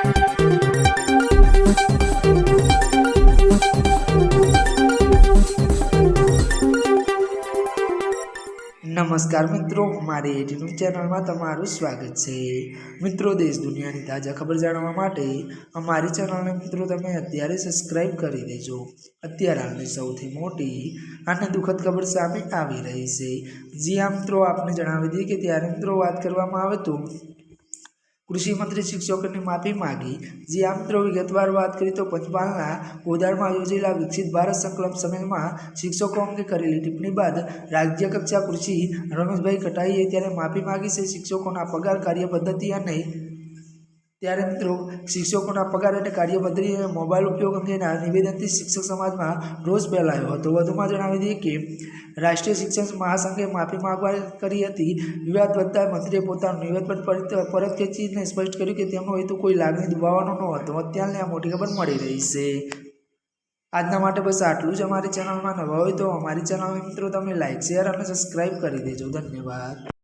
नमस्कार मित्रों, हमारे यूट्यूब चैनल में तमाરું स्वागत है। मित्रों, देश दुनिया की ताजा खबर जाणवा माटे अमारी चैनल ने मित्रों तमे अत्यारे सब्सक्राइब करी देजो। अत्यारे हालनी सौथी मोटी अने दुखद खबर सामे आवी रही है। जी हाँ मित्रों, आपने जणावी दी कि त्यारे मित्रों बात करवामां आवे तो कृषि मंत्री शिक्षकों की माफी मांगी। जी हाँ मित्रों, विगतवार बात करें तो पंचमहालना ओदाळमां योजेला विकसित भारत संकल्प सम्मेलन में शिक्षकों अंगे करेली टिप्पणी बाद राज्य कक्षा कृषि रमेशभाई कटाईए त्यारे माफी मांगी है। शिक्षकों पगार कार्यपद्धति अने त्यारे मित्रों शिक्षकों पगार और कार्यपद्धति मोबाइल उपयोग अंगेना निवेदनथी शिक्षक समाज में रोष फैलायो हतो। वधुमां जणावी दीए कि राष्ट्रीय शिक्षक महासंघे माफी मांगवा करी हती। विवाद વધતા मंत्रीए પોતાનું નિવેદન પરત ખેંચીને સ્પષ્ટ કર્યું કે તેમનો હેતુ કોઈ લાગણી દુભાવવાનો ન હતો। અત્યારે આ મોટી ખબર મળી રહી છે। આજના માટે બસ આટલું જ। અમારી ચેનલમાં નવા હોય તો અમારી ચેનલને મિત્રો તમે લાઈક શેર અને સબસ્ક્રાઇબ કરી દેજો। ધન્યવાદ।